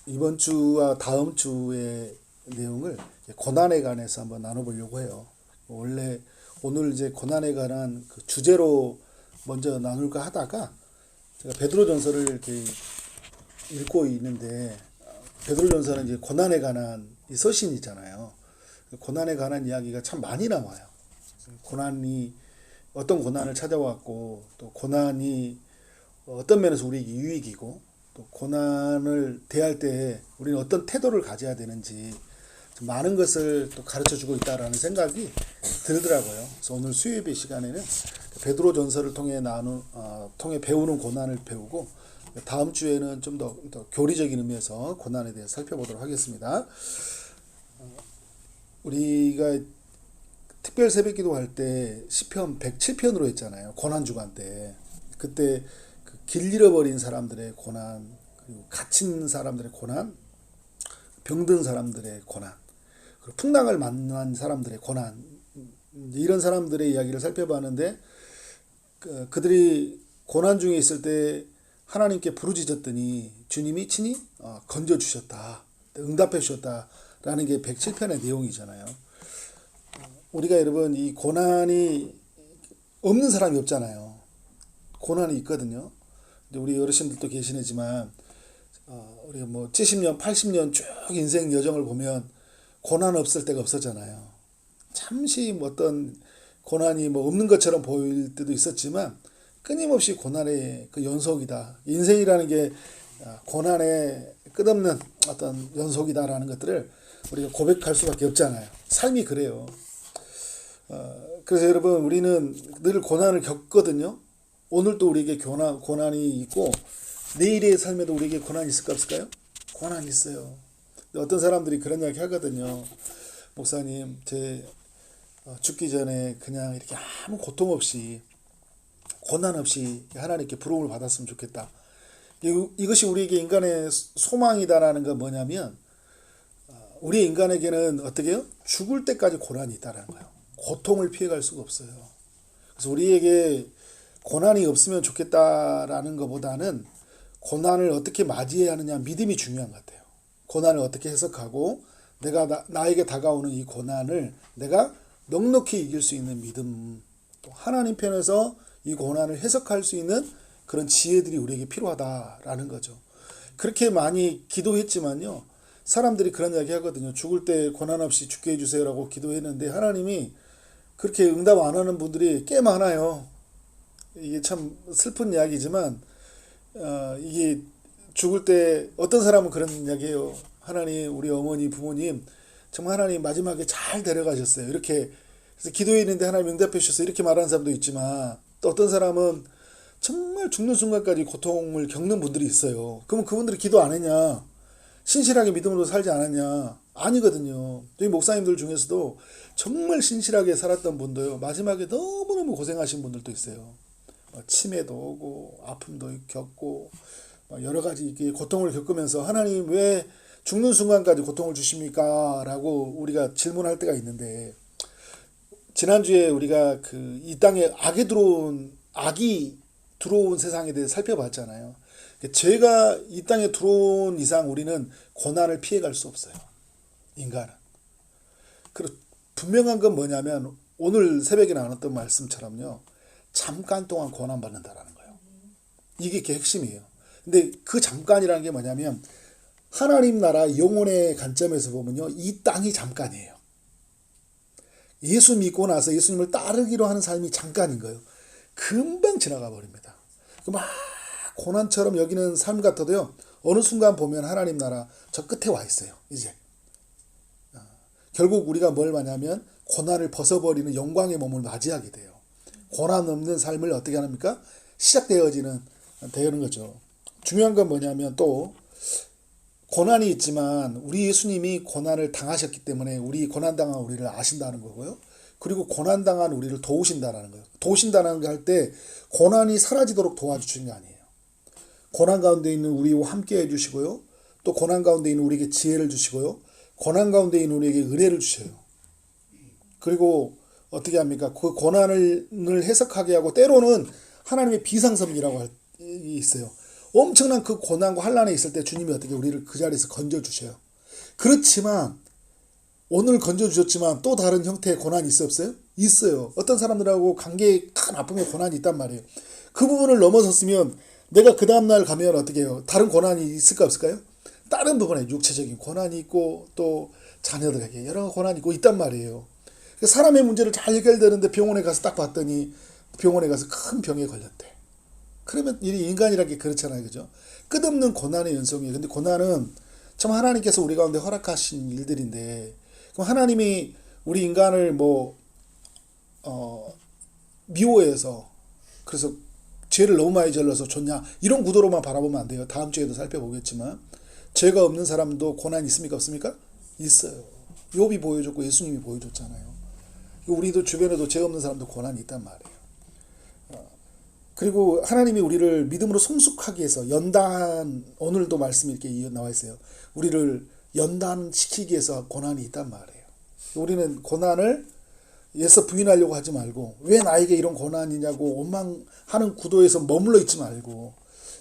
이번 주와 다음 주의 내용을 고난에 관해서 한번 나눠보려고 해요. 원래 오늘 이제 고난에 관한 그 주제로 먼저 나눌까 하다가 제가 베드로전서를 이렇게 읽고 있는데, 베드로전서는 이제 고난에 관한 이 서신이잖아요. 고난에 관한 이야기가 참 많이 나와요. 고난이 어떤 고난을 찾아왔고, 또 고난이 어떤 면에서 우리에게 유익이고, 또 고난을 대할 때 우리는 어떤 태도를 가져야 되는지 많은 것을 또 가르쳐 주고 있다라는 생각이 들더라고요. 그래서 오늘 수요예배 시간에는 베드로전서를 통해 배우는 고난을 배우고, 다음 주에는 좀 더 교리적인 의미에서 고난에 대해 살펴보도록 하겠습니다. 우리가 특별 새벽 기도할 때 시편 107편으로 했잖아요. 고난 주간 때. 그때 길 잃어버린 사람들의 고난, 그리고 갇힌 사람들의 고난, 병든 사람들의 고난, 그리고 풍랑을 만난 사람들의 고난, 이런 사람들의 이야기를 살펴봤는데, 그들이 고난 중에 있을 때 하나님께 부르짖었더니 주님이 친히 건져주셨다, 응답해 주셨다라는 게 107편의 내용이잖아요. 우리가 여러분 이 고난이 없는 사람이 없잖아요. 고난이 있거든요. 우리 어르신들도 계시지만 우리가 뭐 70년, 80년 쭉 인생 여정을 보면 고난 없을 때가 없었잖아요. 잠시 뭐 어떤 고난이 뭐 없는 것처럼 보일 때도 있었지만 끊임없이 고난의 그 연속이다. 인생이라는 게 고난의 끝없는 어떤 연속이다라는 것들을 우리가 고백할 수밖에 없잖아요. 삶이 그래요. 그래서 여러분 우리는 늘 고난을 겪거든요. 오늘도 우리에게 고난이 있고 내일의 삶에도 우리에게 고난이 있을까 없을까요? 고난이 있어요. 어떤 사람들이 그런 이야기 하거든요. 목사님, 제 죽기 전에 그냥 이렇게 아무 고통 없이, 고난 없이 하나님께 부름을 받았으면 좋겠다. 이것이 우리에게 인간의 소망이다라는 건 뭐냐면, 우리 인간에게는 어떻게 해요? 죽을 때까지 고난이 있다라는 거예요. 고통을 피해갈 수가 없어요. 그래서 우리에게 고난이 없으면 좋겠다라는 것보다는 고난을 어떻게 맞이해야 하느냐, 믿음이 중요한 것 같아요. 고난을 어떻게 해석하고 내가 나에게 다가오는 이 고난을 내가 넉넉히 이길 수 있는 믿음, 또 하나님 편에서 이 고난을 해석할 수 있는 그런 지혜들이 우리에게 필요하다라는 거죠. 그렇게 많이 기도했지만요, 사람들이 그런 이야기 하거든요. 죽을 때 고난 없이 죽게 해주세요라고 기도했는데 하나님이 그렇게 응답 안 하는 분들이 꽤 많아요. 이게 참 슬픈 이야기지만 이게 죽을 때 어떤 사람은 그런 이야기해요. 하나님, 우리 어머니, 부모님 정말 하나님 마지막에 잘 데려가셨어요. 이렇게 그래서 기도했는데 하나님 응답해 주셨어요. 이렇게 말하는 사람도 있지만, 또 어떤 사람은 정말 죽는 순간까지 고통을 겪는 분들이 있어요. 그러면 그분들이 기도 안 했냐? 신실하게 믿음으로 살지 않았냐? 아니거든요. 저희 목사님들 중에서도 정말 신실하게 살았던 분도요, 마지막에 너무너무 고생하신 분들도 있어요. 치매도 오고 아픔도 겪고 여러 가지 고통을 겪으면서 하나님 왜 죽는 순간까지 고통을 주십니까? 라고 우리가 질문할 때가 있는데, 지난주에 우리가 이 땅에 악이 들어온 세상에 대해 살펴봤잖아요. 죄가 이 땅에 들어온 이상 우리는 고난을 피해갈 수 없어요. 인간은. 그리고 분명한 건 뭐냐면 오늘 새벽에 나눴던 말씀처럼요, 잠깐 동안 고난받는다라는 거예요. 이게 핵심이에요. 근데 그 잠깐이라는 게 뭐냐면 하나님 나라 영혼의 관점에서 보면요, 이 땅이 잠깐이에요. 예수 믿고 나서 예수님을 따르기로 하는 삶이 잠깐인 거예요. 금방 지나가 버립니다. 막 고난처럼 여기는 삶 같아도요, 어느 순간 보면 하나님 나라 저 끝에 와 있어요. 이제 결국 우리가 뭘 마냐면 고난을 벗어버리는 영광의 몸을 맞이하게 돼요. 고난 없는 삶을 어떻게 합니까? 되는 거죠. 중요한 건 뭐냐면, 또 고난이 있지만 우리 예수님이 고난을 당하셨기 때문에 우리 고난당한 우리를 아신다는 거고요. 그리고 고난당한 우리를 도우신다는 거예요. 도우신다는 거 할 때 고난이 사라지도록 도와주시는 게 아니에요. 고난 가운데 있는 우리와 함께 해주시고요, 또 고난 가운데 있는 우리에게 지혜를 주시고요, 고난 가운데 있는 우리에게 은혜를 주셔요. 그리고 어떻게 합니까? 그 고난을 해석하게 하고, 때로는 하나님의 비상섭리라고 있어요. 엄청난 그 고난과 환란에 있을 때 주님이 어떻게 우리를 그 자리에서 건져주셔요. 그렇지만 오늘 건져주셨지만 또 다른 형태의 고난이 있어 없어요? 있어요. 어떤 사람들하고 관계에 큰 아픔의 고난이 있단 말이에요. 그 부분을 넘어섰으면 내가 그 다음날 가면 어떻게 해요? 다른 고난이 있을까 없을까요? 다른 부분에 육체적인 고난이 있고 또 자녀들에게 여러 고난이 있고 있단 말이에요. 사람의 문제를 잘 해결되는데 병원에 가서 딱 봤더니 병원에 가서 큰 병에 걸렸대. 그러면 이 인간이라는 게 그렇잖아요. 그죠? 끝없는 고난의 연속이에요. 근데 고난은 참 하나님께서 우리 가운데 허락하신 일들인데, 그럼 하나님이 우리 인간을 미워해서, 그래서 죄를 너무 많이 저질러서 좋냐, 이런 구도로만 바라보면 안 돼요. 다음 주에도 살펴보겠지만 죄가 없는 사람도 고난이 있습니까 없습니까? 있어요. 욥이 보여줬고 예수님이 보여줬잖아요. 우리도 주변에도 죄 없는 사람도 고난이 있단 말이에요. 그리고 하나님이 우리를 믿음으로 성숙하게 해서 오늘도 말씀이 이렇게 나와 있어요. 우리를 연단시키기 위해서 고난이 있단 말이에요. 우리는 고난을 예서 부인하려고 하지 말고, 왜 나에게 이런 고난이냐고 원망하는 구도에서 머물러 있지 말고,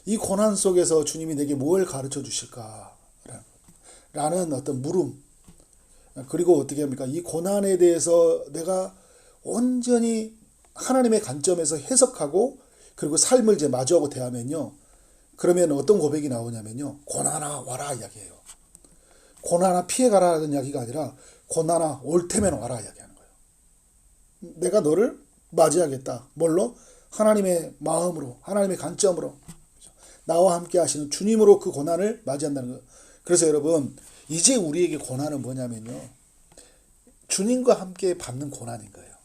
이 고난 속에서 주님이 내게 뭘 가르쳐 주실까 라는 어떤 물음, 그리고 어떻게 합니까? 이 고난에 대해서 내가 온전히 하나님의 관점에서 해석하고, 그리고 삶을 이제 마주하고 대하면요, 그러면 어떤 고백이 나오냐면요, 고난아 와라 이야기예요. 고난아 피해가라는 이야기가 아니라 고난아 올 테면 와라 이야기하는 거예요. 내가 너를 맞이하겠다. 뭘로? 하나님의 마음으로, 하나님의 관점으로, 나와 함께 하시는 주님으로 그 고난을 맞이한다는 거예요. 그래서 여러분, 이제 우리에게 고난은 뭐냐면요, 주님과 함께 받는 고난인 거예요.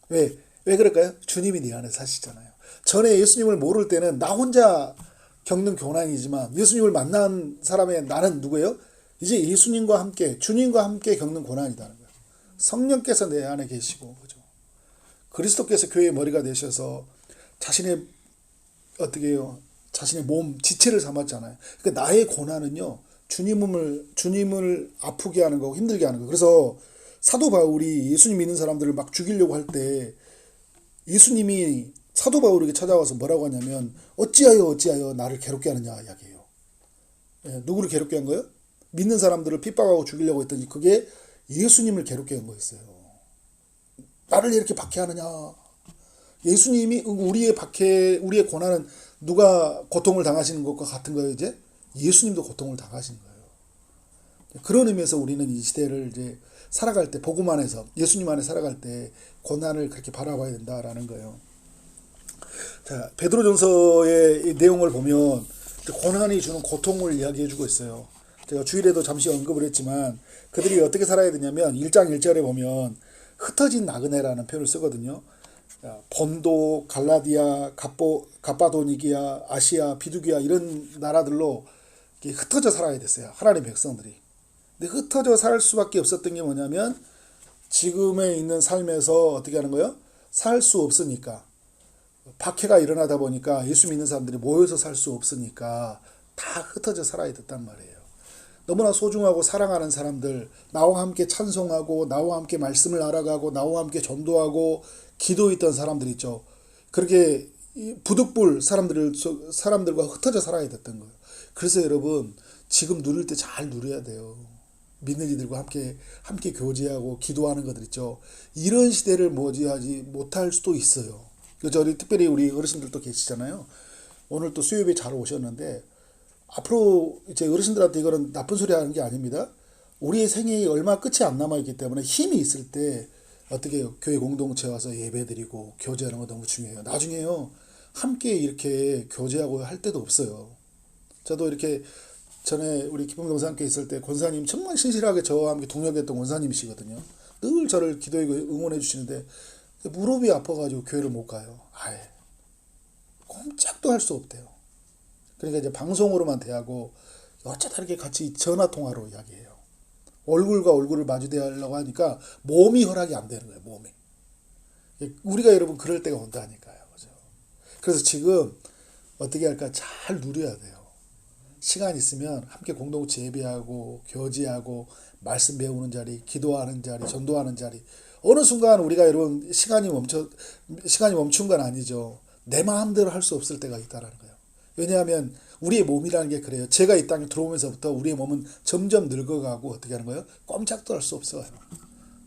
왜 그럴까요? 주님이 네 안에 사시잖아요. 전에 예수님을 모를 때는 나 혼자 겪는 고난이지만, 예수님을 만난 사람의 나는 누구예요? 이제 예수님과 함께, 주님과 함께 겪는 고난이라는 거예요. 성령께서 내 안에 계시고, 그죠? 그리스도께서 교회의 머리가 되셔서 자신의 어떻게 해요? 자신의 몸, 지체를 삼았잖아요. 그러니까 나의 고난은요, 주님을 아프게 하는 거고 힘들게 하는 거. 그래서 사도 바울이 예수님 믿는 사람들을 막 죽이려고 할 때 예수님이 사도 바울에게 찾아와서 뭐라고 하냐면, 어찌하여 나를 괴롭게 하느냐 이야기해요. 누구를 괴롭게 한 거예요? 믿는 사람들을 핍박하고 죽이려고 했더니 그게 예수님을 괴롭게 한 거였어요. 나를 이렇게 박해하느냐. 예수님이 우리의 고난은 누가 고통을 당하시는 것과 같은 거예요. 이제 예수님도 고통을 당하신 거예요. 그런 의미에서 우리는 이 시대를 이제 살아갈 때, 복음 안에서 예수님 안에 살아갈 때 고난을 그렇게 바라봐야 된다라는 거예요. 자, 베드로전서의 내용을 보면 고난이 주는 고통을 이야기해주고 있어요. 제가 주일에도 잠시 언급을 했지만, 그들이 어떻게 살아야 되냐면 1장 1절에 보면 흩어진 나그네라는 표현을 쓰거든요. 본도, 갈라디아, 갑바도니기아, 아시아, 비두기아 이런 나라들로 흩어져 살아야 됐어요. 하나님의 백성들이. 근데 흩어져 살 수밖에 없었던 게 뭐냐면, 지금에 있는 삶에서 어떻게 하는 거예요? 살 수 없으니까, 박해가 일어나다 보니까 예수 믿는 사람들이 모여서 살 수 없으니까 다 흩어져 살아야 됐단 말이에요. 너무나 소중하고 사랑하는 사람들, 나와 함께 찬송하고 나와 함께 말씀을 알아가고 나와 함께 전도하고 기도했던 사람들 있죠. 그렇게 부득불 사람들과 흩어져 살아야 됐던 거예요. 그래서 여러분, 지금 누릴 때 잘 누려야 돼요. 믿는 이들과 함께 교제하고 기도하는 것들 있죠. 이런 시대를 맞이하지 못할 수도 있어요. 저희 특별히 우리 어르신들도 계시잖아요. 오늘 또 수요일에 잘 오셨는데, 앞으로 이제 어르신들한테 이거는 나쁜 소리 하는 게 아닙니다. 우리의 생이 얼마 끝이 안 남아있기 때문에 힘이 있을 때 어떻게 해요? 교회 공동체 와서 예배드리고 교제하는 거 너무 중요해요. 나중에요, 함께 이렇게 교제하고 할 때도 없어요. 저도 이렇게 전에 우리 기쁨 동산께 있을 때 권사님 정말 신실하게 저와 함께 동역했던 권사님이시거든요. 늘 저를 기도해 응원해 주시는데 무릎이 아파가지고 교회를 못 가요. 아예 꼼짝도 할 수 없대요. 그러니까 이제 방송으로만 대하고 어쩌다 이렇게 같이 전화 통화로 이야기해요. 얼굴과 얼굴을 마주대하려고 하니까 몸이 허락이 안 되는 거예요. 몸이. 우리가 여러분 그럴 때가 온다니까요. 그죠? 그래서 지금 어떻게 할까? 잘 누려야 돼요. 시간 있으면 함께 공동체 예배하고 교제하고 말씀 배우는 자리, 기도하는 자리, 전도하는 자리. 어느 순간 우리가 여러분 시간이 멈춘 건 아니죠. 내 마음대로 할 수 없을 때가 있다라는 거예요. 왜냐하면 우리의 몸이라는 게 그래요. 제가 이 땅에 들어오면서부터 우리의 몸은 점점 늙어가고 어떻게 하는 거예요? 꼼짝도 할 수 없어요.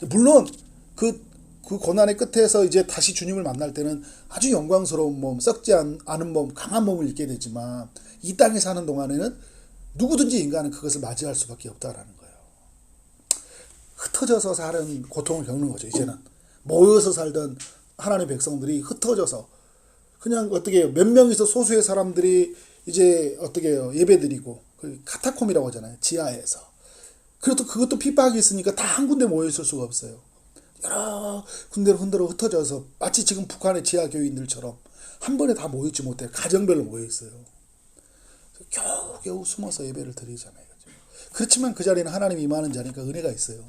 물론 그 고난의 끝에서 이제 다시 주님을 만날 때는 아주 영광스러운 몸, 썩지 않은 몸, 강한 몸을 입게 되지만 이 땅에 사는 동안에는 누구든지 인간은 그것을 맞이할 수밖에 없다라는 거예요. 흩어져서 사는 고통을 겪는 거죠. 이제는 모여서 살던 하나님의 백성들이 흩어져서 그냥 어떻게 해요? 몇 명이서 소수의 사람들이 이제 어떻게 해요? 예배드리고 카타콤이라고 하잖아요. 지하에서. 그래도 그것도 핍박이 있으니까 다 한 군데 모여 있을 수가 없어요. 여러 군데로 흩어져서 마치 지금 북한의 지하 교인들처럼 한 번에 다 모이지 못해요. 가정별로 모여 있어요. 겨우겨우 숨어서 예배를 드리잖아요. 그렇지만 그 자리는 하나님이 임하는 자리니까 은혜가 있어요.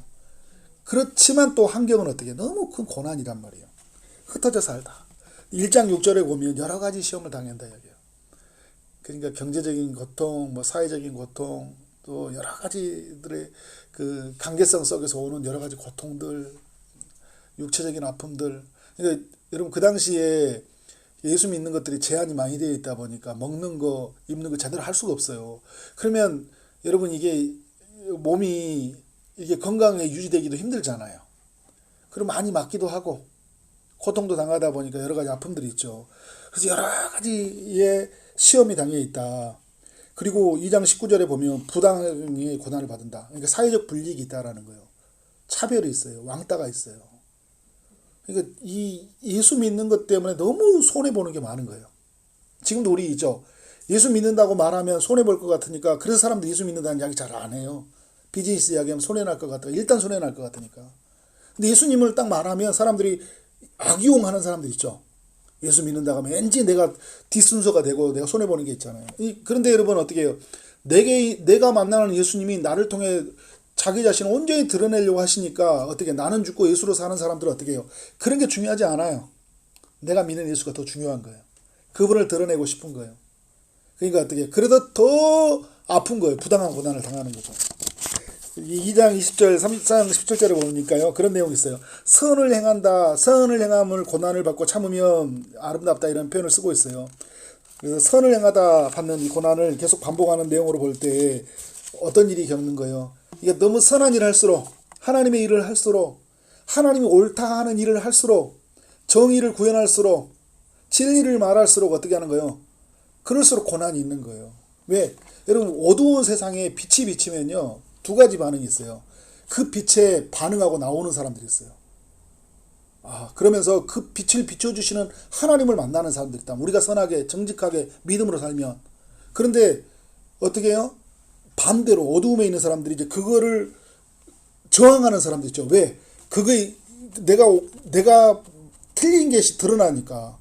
그렇지만 또 환경은 어떻게 너무 큰 고난이란 말이에요. 흩어져 살다. 1장 6절에 보면 여러 가지 시험을 당한다 여기요. 그러니까 경제적인 고통, 뭐 사회적인 고통, 또 여러 가지들의 그 관계성 속에서 오는 여러 가지 고통들, 육체적인 아픔들. 그러니까 여러분 그 당시에 예수 믿는 것들이 제한이 많이 되어 있다 보니까 먹는 거, 입는 거 제대로 할 수가 없어요. 그러면 여러분 이게 몸이 이게 건강에 유지되기도 힘들잖아요. 그럼 많이 맞기도 하고 고통도 당하다 보니까 여러 가지 아픔들이 있죠. 그래서 여러 가지의 시험이 당해 있다. 그리고 2장 19절에 보면 부당의 고난을 받는다. 그러니까 사회적 불이익이 있다라는 거예요. 차별이 있어요. 왕따가 있어요. 그러니까 이 예수 믿는 것 때문에 너무 손해보는 게 많은 거예요. 지금도 우리 있죠. 예수 믿는다고 말하면 손해볼 것 같으니까 그래서 사람들이 예수 믿는다는 이야기 잘 안 해요. 비즈니스 이야기하면 손해날 것 같으니까. 일단 손해날 것 같으니까. 근데 예수님을 딱 말하면 사람들이 악용하는 사람들 있죠. 예수 믿는다고 하면 왠지 내가 뒷순서가 되고 내가 손해보는 게 있잖아요. 그런데 여러분 어떻게 해요? 내가 만나는 예수님이 나를 통해 자기 자신을 온전히 드러내려고 하시니까 어떻게 나는 죽고 예수로 사는 사람들은 어떻게 해요? 그런 게 중요하지 않아요. 내가 믿는 예수가 더 중요한 거예요. 그분을 드러내고 싶은 거예요. 그러니까 어떻게 그래도 더 아픈 거예요. 부당한 고난을 당하는 거죠. 2장 20절, 3장 17절에 보니까요. 그런 내용이 있어요. 선을 행한다. 선을 행함을 고난을 받고 참으면 아름답다. 이런 표현을 쓰고 있어요. 그래서 선을 행하다 받는 이 고난을 계속 반복하는 내용으로 볼 때 어떤 일이 겪는 거예요. 이게 너무 선한 일을 할수록 하나님의 일을 할수록 하나님이 옳다 하는 일을 할수록 정의를 구현할수록 진리를 말할수록 어떻게 하는 거예요? 그럴수록 고난이 있는 거예요. 왜? 여러분 어두운 세상에 빛이 비치면요. 두 가지 반응이 있어요. 그 빛에 반응하고 나오는 사람들이 있어요. 그러면서 그 빛을 비춰주시는 하나님을 만나는 사람들이 있다. 우리가 선하게 정직하게 믿음으로 살면. 그런데 어떻게 해요? 반대로 어두움에 있는 사람들이 이제 그거를 저항하는 사람들 있죠. 왜? 그게 내가 틀린 게 드러나니까.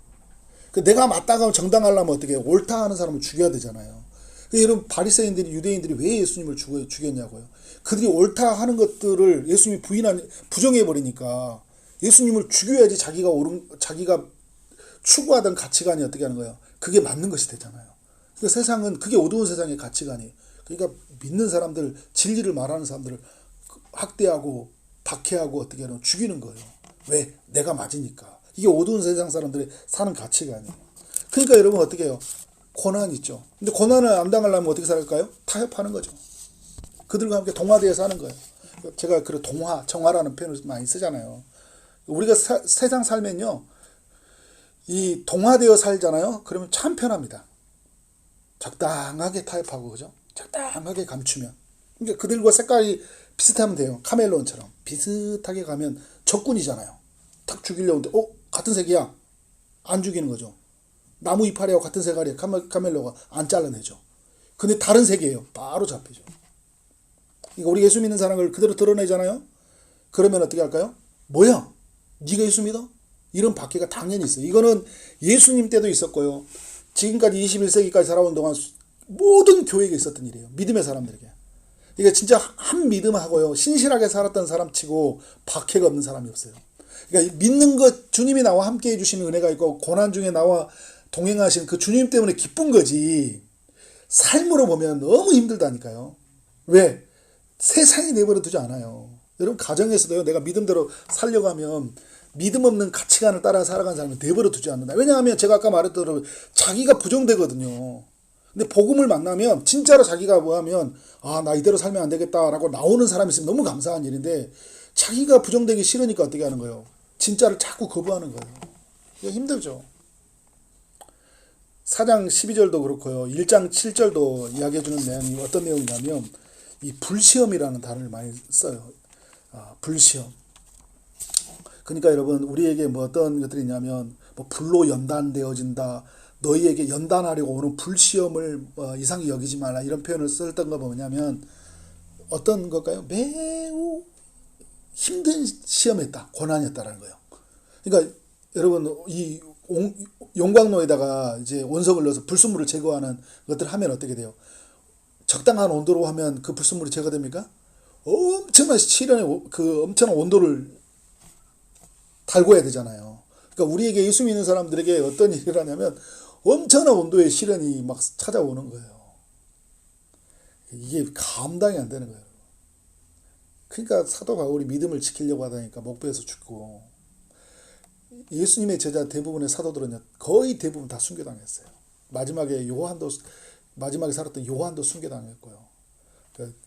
내가 맞다가 정당하려면 어떻게 해요? 옳다 하는 사람을 죽여야 되잖아요. 여러분 바리새인들이 유대인들이 왜 예수님을 죽였냐고요. 그들이 옳다 하는 것들을 예수님이 부정해 버리니까 예수님을 죽여야지 자기가 추구하던 가치관이 어떻게 하는 거예요. 그게 맞는 것이 되잖아요. 그러니까 세상은 그게 어두운 세상의 가치관이에요. 그러니까 믿는 사람들, 진리를 말하는 사람들을 학대하고 박해하고 어떻게 하면 죽이는 거예요. 왜? 내가 맞으니까. 이게 어두운 세상 사람들의 사는 가치관이에요. 그러니까 여러분 어떻게 해요? 고난 있죠. 근데 고난을 안 당하려면 어떻게 살까요? 타협하는 거죠. 그들과 함께 동화되어 사는 거예요. 제가 그 정화라는 표현을 많이 쓰잖아요. 우리가 세상 살면요. 이 동화되어 살잖아요. 그러면 참 편합니다. 적당하게 타협하고, 그죠? 적당하게 감추면. 그러니까 그들과 색깔이 비슷하면 돼요. 카멜론처럼. 비슷하게 가면 적군이잖아요. 탁 죽이려고 하는데, 같은 색이야. 안 죽이는 거죠. 나무 이파리하고 같은 색깔이에요. 카멜로가 안 잘라내죠. 근데 다른 색이에요. 바로 잡히죠. 그러니까 우리 예수 믿는 사람을 그대로 드러내잖아요. 그러면 어떻게 할까요? 뭐야? 네가 예수 믿어? 이런 박해가 당연히 있어요. 이거는 예수님 때도 있었고요. 지금까지 21세기까지 살아온 동안 모든 교회에 있었던 일이에요. 믿음의 사람들에게. 그러니까 진짜 한 믿음하고요. 신실하게 살았던 사람 치고 박해가 없는 사람이 없어요. 그러니까 믿는 것, 주님이 나와 함께 해주시는 은혜가 있고 고난 중에 나와 동행하신 그 주님 때문에 기쁜 거지. 삶으로 보면 너무 힘들다니까요. 왜? 세상이 내버려 두지 않아요. 여러분 가정에서도요. 내가 믿음대로 살려가면 믿음 없는 가치관을 따라 살아가는 사람은 내버려 두지 않는다. 왜냐하면 제가 아까 말했던 자기가 부정되거든요. 근데 복음을 만나면 진짜로 자기가 뭐하면 아, 나 이대로 살면 안 되겠다라고 나오는 사람이 있으면 너무 감사한 일인데 자기가 부정되기 싫으니까 어떻게 하는 거예요? 진짜를 자꾸 거부하는 거예요. 이게 힘들죠. 4장 12절도 그렇고요. 1장 7절도 이야기해주는 내용이 어떤 내용이냐면 이 불시험이라는 단어를 많이 써요. 불시험. 그러니까 여러분 우리에게 뭐 어떤 것들이 있냐면 뭐 불로 연단되어진다. 너희에게 연단하려고 오는 불시험을 이상히 여기지 말라. 이런 표현을 썼던 거 뭐냐면 어떤 걸까요? 매우 힘든 시험이었다. 고난이었다라는 거예요. 그러니까 여러분 이 용광로에다가 이제 원석을 넣어서 불순물을 제거하는 것들을 하면 어떻게 돼요? 적당한 온도로 하면 그 불순물이 제거됩니까? 엄청난 시련의 그 엄청난 온도를 달궈야 되잖아요. 그러니까 우리에게 예수 믿는 사람들에게 어떤 일을 하냐면 엄청난 온도의 시련이 막 찾아오는 거예요. 이게 감당이 안 되는 거예요. 그러니까 사도 바울이 믿음을 지키려고 하다니까 목배에서 죽고 예수님의 제자 대부분의 사도들은 거의 대부분 다 순교당했어요. 마지막에 살았던 요한도 순교당했고요. 그러니까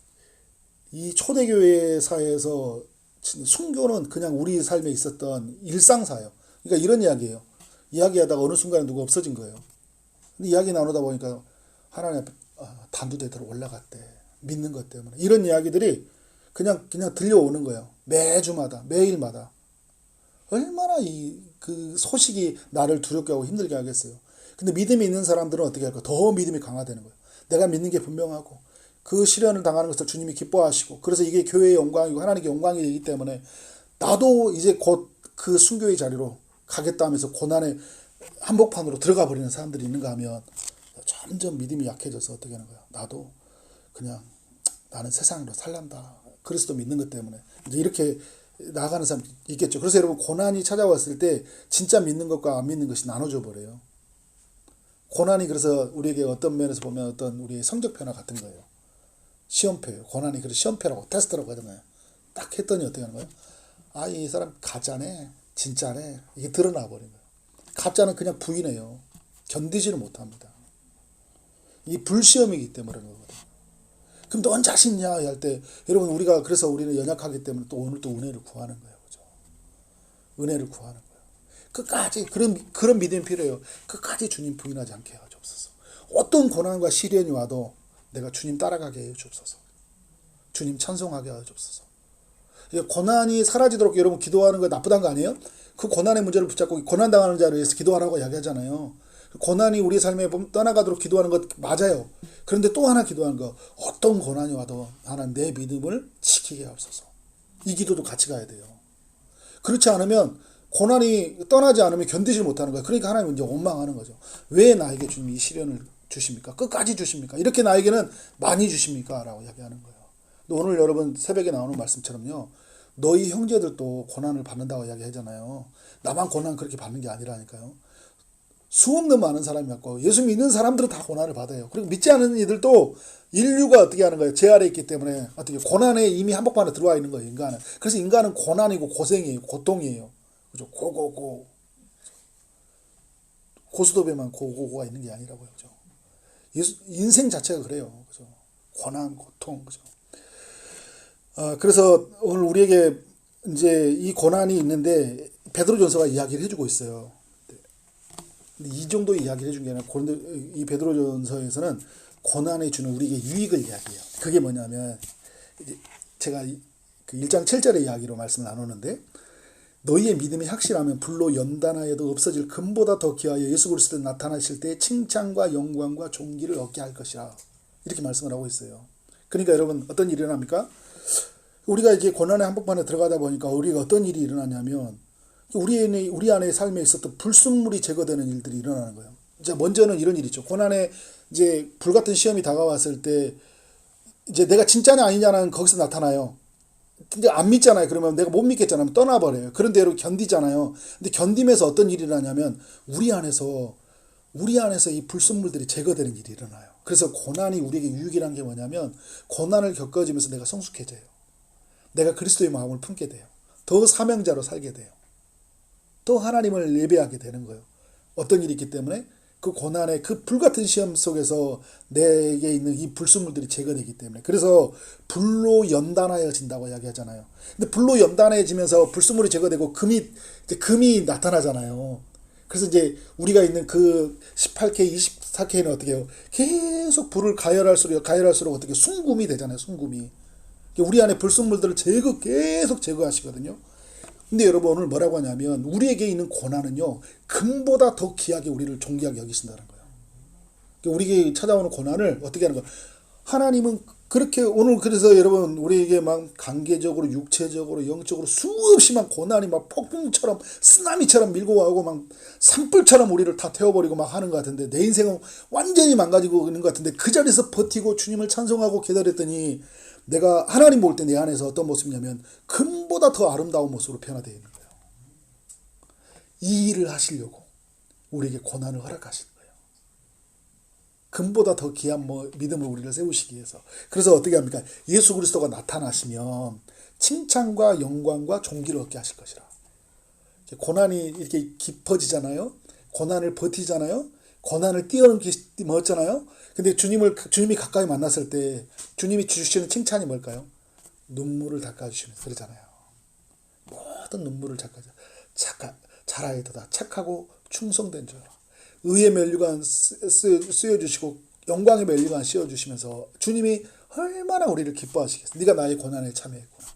이 초대교회사에서 순교는 그냥 우리 삶에 있었던 일상사예요. 그러니까 이런 이야기예요. 이야기하다가 어느 순간에 누가 없어진 거예요. 근데 이야기 나누다 보니까 하나님 앞에 단두대대로 올라갔대. 믿는 것 때문에. 이런 이야기들이 그냥 들려오는 거예요. 매주마다, 매일마다. 얼마나 그 소식이 나를 두렵게 하고 힘들게 하겠어요. 근데 믿음이 있는 사람들은 어떻게 할까? 더 믿음이 강화되는 거예요. 내가 믿는 게 분명하고 그 시련을 당하는 것을 주님이 기뻐하시고 그래서 이게 교회의 영광이고 하나님의 영광이기 때문에 나도 이제 곧 그 순교의 자리로 가겠다 하면서 고난의 한복판으로 들어가 버리는 사람들이 있는가 하면 점점 믿음이 약해져서 어떻게 하는 거야? 나도 그냥 나는 세상으로 살란다. 그리스도 믿는 것 때문에 이제 이렇게 나가는 사람 있겠죠. 그래서 여러분 고난이 찾아왔을 때 진짜 믿는 것과 안 믿는 것이 나눠져 버려요. 고난이 그래서 우리에게 어떤 면에서 보면 어떤 우리의 성적표나 같은 거예요. 시험표예요. 고난이 그래서 시험표라고 테스트라고 하잖아요. 딱 했더니 어떻게 하는 거예요? 아, 이 사람 가짜네, 진짜네. 이게 드러나 버린 거예요. 가짜는 그냥 부인해요. 견디지를 못합니다. 이 불시험이기 때문에 그런 거거든요. 그럼 너 언제 자신이냐 할 때 여러분 우리가 그래서 우리는 연약하기 때문에 또 오늘 또 은혜를 구하는 거예요. 그죠? 은혜를 구하는 거예요. 끝까지 그런 믿음이 필요해요. 끝까지 주님 부인하지 않게 하여 주옵소서. 어떤 고난과 시련이 와도 내가 주님 따라가게 해 주옵소서. 주님 찬송하게 하여 주옵소서. 고난이 사라지도록 여러분 기도하는 거 나쁘다는 거 아니에요? 그 고난의 문제를 붙잡고 고난당하는 자를 위해서 기도하라고 이야기하잖아요. 고난이 우리 삶에 떠나가도록 기도하는 것 맞아요. 그런데 또 하나 기도하는 거 어떤 고난이 와도 하나님 내 믿음을 지키게 하옵소서. 이 기도도 같이 가야 돼요. 그렇지 않으면 고난이 떠나지 않으면 견디지 못하는 거예요. 그러니까 하나님은 이제 원망하는 거죠. 왜 나에게 주님이 이 시련을 주십니까? 끝까지 주십니까? 이렇게 나에게는 많이 주십니까? 라고 이야기하는 거예요. 오늘 여러분 새벽에 나오는 말씀처럼요. 너희 형제들도 고난을 받는다고 이야기하잖아요. 나만 고난 그렇게 받는 게 아니라니까요. 수없는 많은 사람이 갖고 예수 믿는 사람들은 다 고난을 받아요. 그리고 믿지 않는 이들도 인류가 어떻게 하는 거예요? 죄 아래 있기 때문에 어떻게 고난에 이미 한복판에 들어와 있는 거예요. 인간은. 그래서 인간은 고난이고 고생이에요. 고통이에요. 그죠? 고고고. 고수도배만 고고고가 있는 게 아니라고요. 그죠? 인생 자체가 그래요. 그죠? 고난, 고통. 그죠? 그래서 오늘 우리에게 이제 이 고난이 있는데 베드로전서가 이야기를 해주고 있어요. 근데 이 정도 이야기를 해준 게 아니라 이 베드로전서에서는 고난이 주는 우리에게 유익을 이야기해요. 그게 뭐냐면 이제 제가 그 1장 7절의 이야기로 말씀을 나누는데 너희의 믿음이 확실하면 불로 연단하여도 없어질 금보다 더 귀하여 예수 그리스도 나타나실 때 칭찬과 영광과 존귀를 얻게 할 것이라 이렇게 말씀을 하고 있어요. 그러니까 여러분 어떤 일이 일어납니까? 우리가 이제 고난의 한복판에 들어가다 보니까 우리가 어떤 일이 일어나냐면 우리 안에 삶에 있었던 불순물이 제거되는 일들이 일어나는 거예요. 이제 먼저는 이런 일이 있죠. 고난에 이제 불같은 시험이 다가왔을 때 이제 내가 진짜냐 아니냐는 거기서 나타나요. 근데 안 믿잖아요. 그러면 내가 못 믿겠잖아요. 떠나버려요. 그런데 여러분 견디잖아요. 근데 견디면서 어떤 일이 일어나냐면 우리 안에서 이 불순물들이 제거되는 일이 일어나요. 그래서 고난이 우리에게 유익이라는 게 뭐냐면 고난을 겪어지면서 내가 성숙해져요. 내가 그리스도의 마음을 품게 돼요. 더 사명자로 살게 돼요. 또 하나님을 예배하게 되는 거예요. 어떤 일이 있기 때문에 그 고난의 그 불같은 시험 속에서 내게 있는 이 불순물들이 제거되기 때문에, 그래서 불로 연단하여진다고 이야기하잖아요. 근데 불로 연단해지면서 불순물이 제거되고 금이 나타나잖아요. 그래서 이제 우리가 있는 그 18K, 24K는 어떻게 해요? 계속 불을 가열할수록 어떻게 순금이 되잖아요. 순금이. 우리 안에 불순물들을 계속 제거하시거든요. 근데 여러분 오늘 뭐라고 하냐면 우리에게 있는 고난은요, 금보다 더 귀하게 우리를 존귀하게 여기신다는 거예요. 우리에게 찾아오는 고난을 어떻게 하는 거예요? 하나님은 그렇게 오늘, 그래서 여러분 우리에게 막 관계적으로, 육체적으로, 영적으로 수없이 막 고난이 막 폭풍처럼 쓰나미처럼 밀고 와오고 막 산불처럼 우리를 다 태워버리고 막 하는 것 같은데, 내 인생은 완전히 망가지고 있는 것 같은데, 그 자리에서 버티고 주님을 찬송하고 기다렸더니 내가 하나님 볼 때 내 안에서 어떤 모습이냐면 금보다 더 아름다운 모습으로 변화되어 있는 거예요. 이 일을 하시려고 우리에게 고난을 허락하시는 거예요. 금보다 더 귀한 믿음을 우리를 세우시기 위해서. 그래서 어떻게 합니까? 예수 그리스도가 나타나시면 칭찬과 영광과 존귀를 얻게 하실 것이라. 고난이 이렇게 깊어지잖아요. 고난을 버티잖아요. 고난을 뛰어넘기 멋잖아요. 근데 주님이 가까이 만났을 때 주님이 주시는 칭찬이 뭘까요? 눈물을 닦아주시면서 그러잖아요. 모든 눈물을 잘하여도다 착하고 충성된 자라. 의의 면류관 쓰여주시고 영광의 면류관 씌워주시면서 주님이 얼마나 우리를 기뻐하시겠어. 네가 나의 고난에 참여했구나.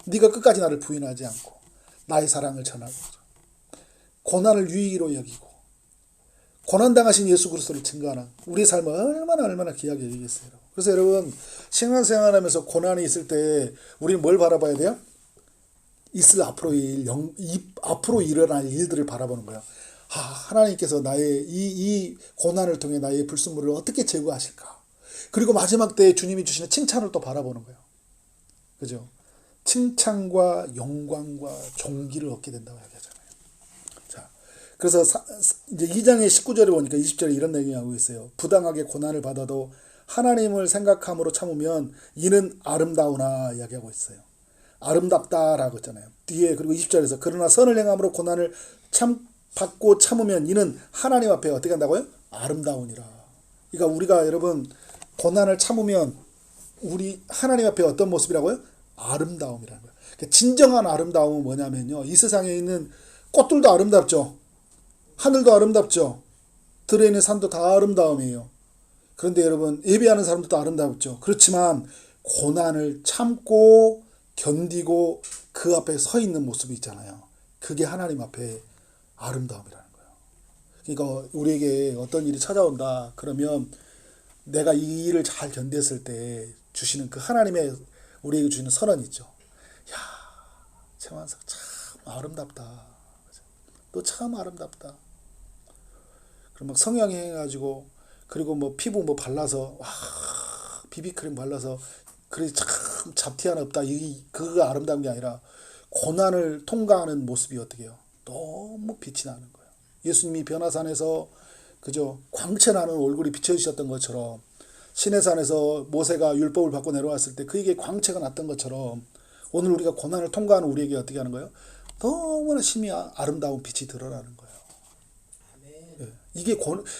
네가 끝까지 나를 부인하지 않고 나의 사랑을 전하고 고난을 유의로 여기고 고난당하신 예수 그리스도를 증거하는 우리의 삶을 얼마나 귀하게 여기겠어요. 그래서 여러분 신앙생활하면서 고난이 있을 때 우리는 뭘 바라봐야 돼요? 앞으로 일어날 일들을 바라보는 거예요. 하나님께서 나의 이 고난을 통해 나의 불순물을 어떻게 제거하실까? 그리고 마지막 때에 주님이 주시는 칭찬을 또 바라보는 거예요. 그죠? 칭찬과 영광과 존귀를 얻게 된다고 얘기하잖아요. 자, 그래서 이제 2장의 19절에 보니까 20절에 이런 내용이 나오고 있어요. 부당하게 고난을 받아도 하나님을 생각함으로 참으면 이는 아름다우나 이야기하고 있어요. 아름답다라고 했잖아요. 뒤에 그리고 20절에서 그러나 선을 행함으로 고난을 받고 참으면 이는 하나님 앞에 어떻게 한다고요? 아름다우니라. 그러니까 우리가 여러분 고난을 참으면 우리 하나님 앞에 어떤 모습이라고요? 아름다움이라는 거예요. 그러니까 진정한 아름다움은 뭐냐면요. 이 세상에 있는 꽃들도 아름답죠. 하늘도 아름답죠. 들에 있는 산도 다 아름다움이에요. 그런데 여러분 예배하는 사람들도 아름답죠. 그렇지만 고난을 참고 견디고 그 앞에 서 있는 모습이 있잖아요. 그게 하나님 앞에 아름다움이라는 거예요. 그러니까 우리에게 어떤 일이 찾아온다 그러면 내가 이 일을 잘 견뎠을 때 주시는 그 하나님의 우리에게 주시는 선언이 있죠. 야, 최만석 참 아름답다. 너 참 아름답다. 그럼 막 성형해 가지고 그리고 피부 발라서 비비크림 발라서 그래 참 잡티 하나 없다. 그거가 아름다운 게 아니라 고난을 통과하는 모습이 어떻게 해요? 너무 빛이 나는 거예요. 예수님이 변화산에서 그저 광채 나는 얼굴이 비춰주셨던 것처럼 시내산에서 모세가 율법을 받고 내려왔을 때 그에게 광채가 났던 것처럼 오늘 우리가 고난을 통과하는 우리에게 어떻게 하는 거예요? 너무나 심히 아름다운 빛이 드러나는 거예요.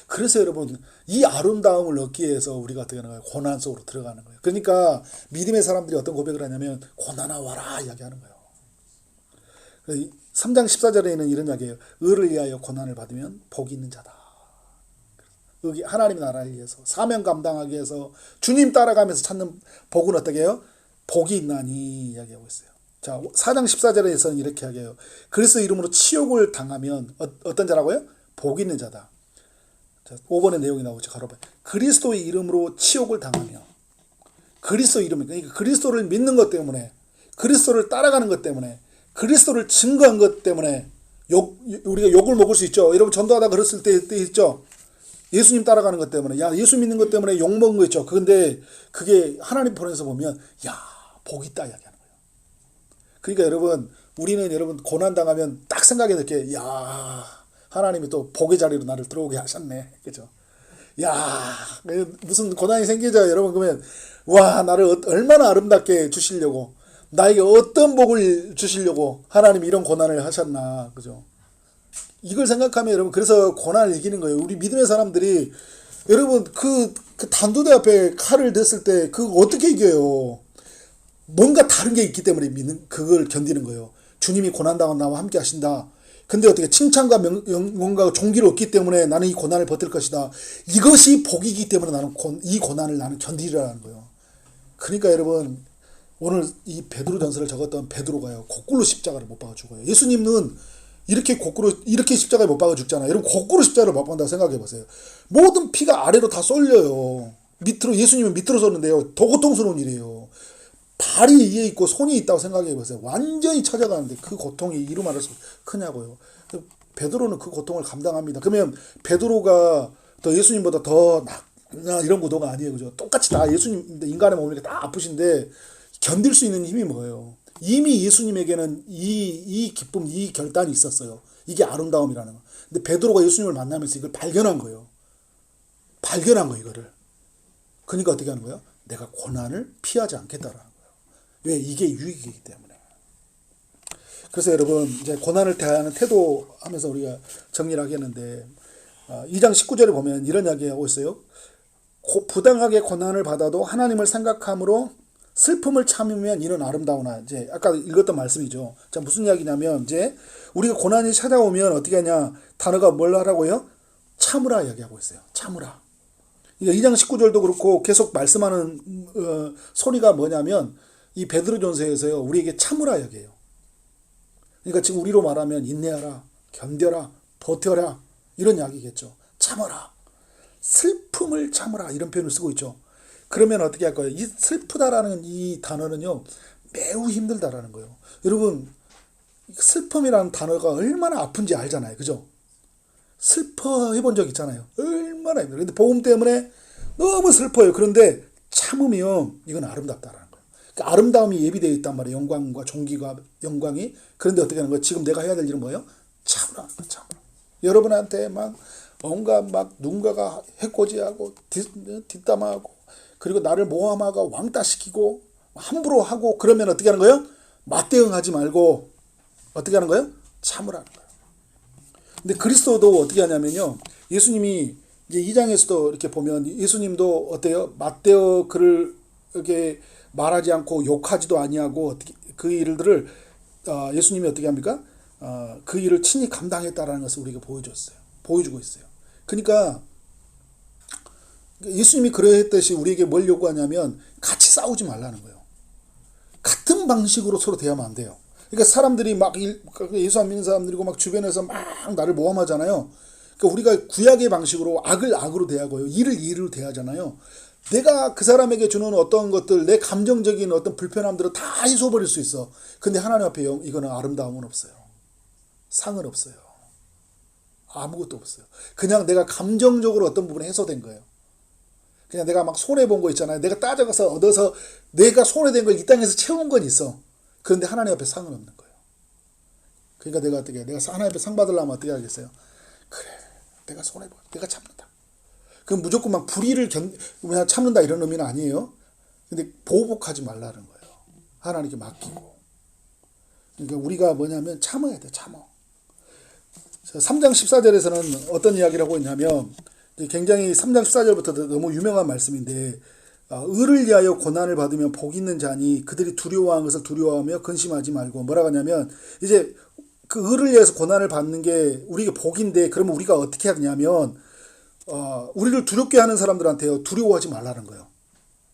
그래서 여러분 이 아름다움을 얻기 위해서 우리가 어떻게 하는 거예요? 고난 속으로 들어가는 거예요. 그러니까 믿음의 사람들이 어떤 고백을 하냐면 고난아 와라 이야기하는 거예요. 3장 14절에는 이런 이야기예요. 의를 위하여 고난을 받으면 복이 있는 자다. 하나님의 나라를 위해서 사명 감당하기 위해서 주님 따라가면서 찾는 복은 어떻게 해요? 복이 있나니 이야기하고 있어요. 자, 4장 14절에서는 이렇게 이야기해요. 그리스도 이름으로 치욕을 당하면 어떤 자라고요? 복 있는 자다. 자, 5번의 내용이 나오죠. 가로봐. 그리스도의 이름으로 치욕을 당하며 그리스도 그러니까 그리스도를 믿는 것 때문에 그리스도를 따라가는 것 때문에 그리스도를 증거한 것 때문에 우리가 욕을 먹을 수 있죠. 여러분 전도하다 그랬을 때 있죠. 예수님 따라가는 것 때문에 예수 믿는 것 때문에 욕 먹은 거 있죠. 그런데 그게 하나님 편에서 보면 복 있다 이야기하는 거예요. 그러니까 여러분 우리는 여러분 고난 당하면 딱 생각이 들게 하나님이 또 복의 자리로 나를 들어오게 하셨네. 그죠? 무슨 고난이 생기죠. 여러분 그러면 나를 얼마나 아름답게 주시려고 나에게 어떤 복을 주시려고 하나님이 이런 고난을 하셨나. 그죠? 이걸 생각하면 여러분, 그래서 고난을 이기는 거예요. 우리 믿음의 사람들이, 여러분, 그 단두대 앞에 칼을 댔을 때 그거 어떻게 이겨요? 뭔가 다른 게 있기 때문에 그걸 견디는 거예요. 주님이 고난당한 나와 함께 하신다. 근데 어떻게 칭찬과 영광과 존귀를 얻기 때문에 나는 이 고난을 버틸 것이다. 이것이 복이기 때문에 나는 이 고난을 나는 견디리라는 거예요. 그러니까 여러분, 오늘 이 베드로 전서를 적었던 베드로가요, 거꾸로 십자가를 못 박아 죽어요. 예수님은 이렇게 십자가에 못 박아 죽잖아요. 여러분, 거꾸로 십자가를 못 박는다고 생각해 보세요. 모든 피가 아래로 다 쏠려요. 예수님은 밑으로 쏘는데요. 더 고통스러운 일이에요. 발이 위에 있고 손이 있다고 생각해 보세요. 완전히 찾아가는데 그 고통이 이루 말할 수 크냐고요. 베드로는 그 고통을 감당합니다. 그러면 베드로가 더 예수님보다 더 낫나 이런 구도가 아니에요. 그죠? 똑같이 다 예수님, 인간의 몸이 다 아프신데 견딜 수 있는 힘이 뭐예요? 이미 예수님에게는 이 기쁨, 이 결단이 있었어요. 이게 아름다움이라는 거. 근데 베드로가 예수님을 만나면서 이걸 발견한 거예요. 이거를. 그러니까 어떻게 하는 거예요? 내가 고난을 피하지 않겠다라는 거예요. 왜? 이게 유익이기 때문에. 그래서 여러분, 이제 고난을 대하는 태도 하면서 우리가 정리를 하겠는데, 2장 19절에 보면 이런 이야기 하고 있어요. 부당하게 고난을 받아도 하나님을 생각함으로 슬픔을 참으면 이는 아름다우나. 이제 아까 읽었던 말씀이죠. 자, 무슨 이야기냐면, 이제 우리가 고난이 찾아오면 어떻게 하냐? 단어가 뭘 하라고요? 참으라 이야기하고 있어요. 참으라. 그러니까 2장 19절도 그렇고 계속 말씀하는 소리가 뭐냐면, 이 베드로전서에서요, 우리에게 참으라 이야기해요. 그러니까 지금 우리로 말하면 인내하라, 견뎌라, 버텨라 이런 이야기겠죠. 참아라, 슬픔을 참으라 이런 표현을 쓰고 있죠. 그러면 어떻게 할 거예요? 이 슬프다라는 이 단어는요, 매우 힘들다라는 거예요. 여러분, 슬픔이라는 단어가 얼마나 아픈지 알잖아요. 그죠? 슬퍼해 본 적 있잖아요. 얼마나 힘들어요. 근데 복음 때문에 너무 슬퍼요. 그런데 참으면 이건 아름답다라는 거예요. 그러니까 아름다움이 예비되어 있단 말이에요. 영광과 존귀가 영광이. 그런데 어떻게 하는 거예요? 지금 내가 해야 될 일은 뭐예요? 참으라. 참으라. 여러분한테 막 온갖 막 누군가가 해코지하고 뒷담화하고 그리고 나를 모함하고 왕따시키고 함부로 하고 그러면 어떻게 하는 거예요? 맞대응하지 말고 어떻게 하는 거예요? 참으라는 거예요. 근데 그리스도도 어떻게 하냐면요. 예수님이 이제 2장에서도 이렇게 보면 예수님도 어때요? 맞대어 그를 이렇게 말하지 않고 욕하지도 아니하고 어떻게 그 일들을 예수님이 어떻게 합니까? 그 일을 친히 감당했다라는 것을 우리가 보여주고 있어요. 그러니까 예수님이 그러했듯이 우리에게 뭘 요구하냐면 같이 싸우지 말라는 거예요. 같은 방식으로 서로 대하면 안 돼요. 그러니까 사람들이 막 예수 안 믿는 사람들이고 막 주변에서 막 나를 모함하잖아요. 그러니까 우리가 구약의 방식으로 악을 악으로 대하고요. 일을 일로 대하잖아요. 내가 그 사람에게 주는 어떤 것들, 내 감정적인 어떤 불편함들을 다 잊어버릴 수 있어. 근데 하나님 앞에 이거는 아름다움은 없어요. 상은 없어요. 아무것도 없어요. 그냥 내가 감정적으로 어떤 부분에 해소된 거예요. 그냥 내가 막 손해본 거 있잖아요. 내가 따져가서 얻어서 내가 손해된 걸 이 땅에서 채운 건 있어. 그런데 하나님 앞에 상은 없는 거예요. 그러니까 내가 하나님 앞에 상 받으려면 어떻게 하겠어요? 그래, 내가 손해본, 내가 참는다. 그럼 무조건 막 불의를 그냥 참는다 이런 의미는 아니에요. 근데 보복하지 말라는 거예요. 하나님께 맡기고. 그러니까 우리가 뭐냐면 참아야 돼, 참어. 3장 14절에서는 어떤 이야기를 하고 있냐면 굉장히 3장 14절부터 너무 유명한 말씀인데 의를 위하여 고난을 받으면 복 있는 자니 그들이 두려워하는 것을 두려워하며 근심하지 말고 뭐라고 하냐면 이제 그 의를 위해서 고난을 받는 게 우리에게 복인데 그러면 우리가 어떻게 하냐면 우리를 두렵게 하는 사람들한테요 두려워하지 말라는 거예요.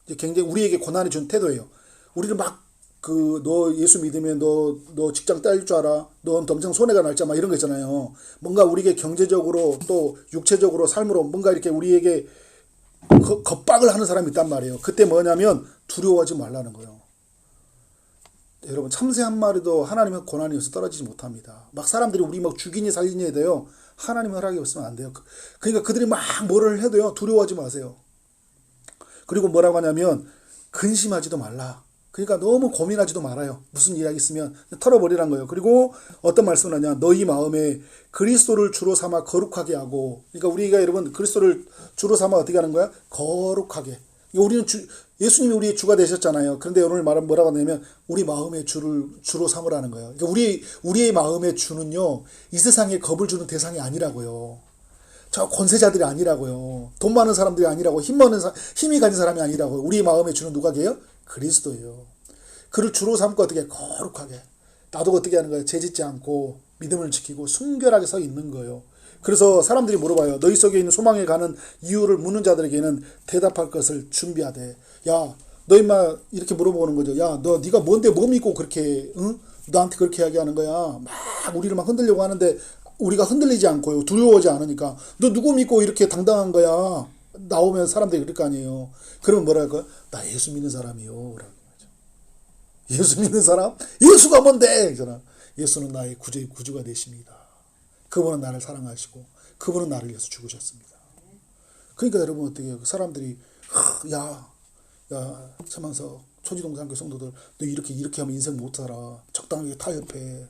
이제 굉장히 우리에게 고난이 준 태도예요. 우리를 막 너 예수 믿으면 너 직장 딸릴 줄 알아. 넌 엄청 손해가 날자 막 이런 거 있잖아요. 뭔가 우리에게 경제적으로 또 육체적으로 삶으로 뭔가 이렇게 우리에게 겁박을 하는 사람이 있단 말이에요. 그때 뭐냐면 두려워하지 말라는 거예요. 여러분 참새 한 마리도 하나님의 고난이 없어 떨어지지 못합니다. 막 사람들이 우리 막 죽이니 살리니 해야 돼요. 하나님의 허락이 없으면 안 돼요. 그러니까 그들이 막 뭐를 해도요 두려워하지 마세요. 그리고 뭐라고 하냐면 근심하지도 말라. 그러니까 너무 고민하지도 말아요. 무슨 이야기 있으면 털어버리란 거예요. 그리고 어떤 말씀을 하냐. 너희 마음에 그리스도를 주로 삼아 거룩하게 하고. 그러니까 우리가 여러분 그리스도를 주로 삼아 어떻게 하는 거야? 거룩하게. 우리는 예수님이 우리의 주가 되셨잖아요. 그런데 오늘 말은 뭐라고 하냐면 우리 마음의 주를 주로 삼으라는 거예요. 그러니까 우리의 마음의 주는요, 이 세상에 겁을 주는 대상이 아니라고요. 저 권세자들이 아니라고요. 돈 많은 사람들이 아니라고, 힘이 가진 사람이 아니라고요. 우리 마음의 주는 누가 계요? 그리스도예요. 그를 주로 삼고 어떻게 거룩하게, 나도 어떻게 하는 거예요? 죄짓지 않고 믿음을 지키고 순결하게 서 있는 거예요. 그래서 사람들이 물어봐요. 너희 속에 있는 소망에 가는 이유를 묻는 자들에게는 대답할 것을 준비하되. 야, 너 임마 이렇게 물어보는 거죠. 야, 네가 뭔데 뭐 믿고 그렇게, 응? 나한테 그렇게 이야기하는 거야. 막 우리를 막 흔들려고 하는데 우리가 흔들리지 않고요. 두려워하지 않으니까. 너 누구 믿고 이렇게 당당한 거야? 나오면 사람들이 그럴 거 아니에요. 그러면 뭐라 할까요? 나 예수 믿는 사람이요. 라고 하죠. 예수 믿는 사람? 예수가 뭔데? 그잖아. 예수는 나의 구주가 되십니다. 그분은 나를 사랑하시고 그분은 나를 위해서 죽으셨습니다. 그러니까 여러분 어떻게 해요? 사람들이 야 차만석 초지동산교 성도들 너 이렇게 하면 인생 못 살아. 적당하게 타협해.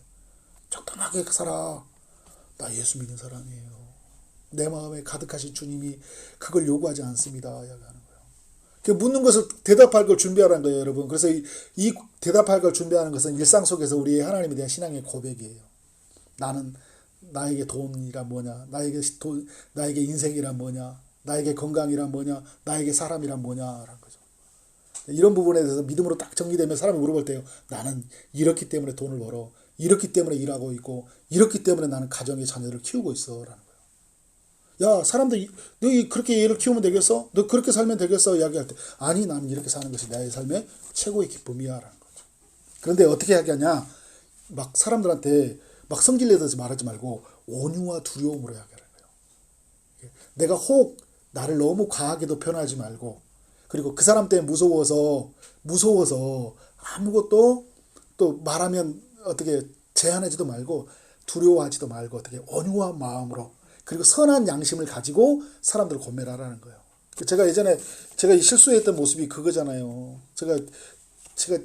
적당하게 살아. 나 예수 믿는 사람이에요. 내 마음에 가득하신 주님이 그걸 요구하지 않습니다. 이야기하는 거예요. 묻는 것을 대답할 걸 준비하라는 거예요, 여러분. 그래서 이 대답할 걸 준비하는 것은 일상 속에서 우리의 하나님에 대한 신앙의 고백이에요. 나에게 돈이란 뭐냐? 나에게 인생이란 뭐냐? 나에게 건강이란 뭐냐? 나에게 사람이란 뭐냐라는 거죠. 이런 부분에 대해서 믿음으로 딱 정리되면 사람이 물어볼 때요. 나는 이렇기 때문에 돈을 벌어. 이렇기 때문에 일하고 있고 이렇기 때문에 나는 가정의 자녀를 키우고 있어라는 거예요. 야, 사람들 너 그렇게 얘를 키우면 되겠어? 너 그렇게 살면 되겠어? 이야기할 때 아니 나는 이렇게 사는 것이 나의 삶의 최고의 기쁨이야라는 거죠. 그런데 어떻게 이야기하냐? 막 사람들한테 막 성질내듯이 말하지 말고 온유와 두려움으로 이야기하는 거예요. 내가 혹 나를 너무 과하게도 표현하지 말고 그리고 그 사람 때문에 무서워서 아무것도 또 말하면 어떻게 제한하지도 말고 두려워하지도 말고 어떻게 온유한 마음으로 그리고 선한 양심을 가지고 사람들을 권면하라는 거예요. 제가 예전에 제가 실수했던 모습이 그거잖아요. 제가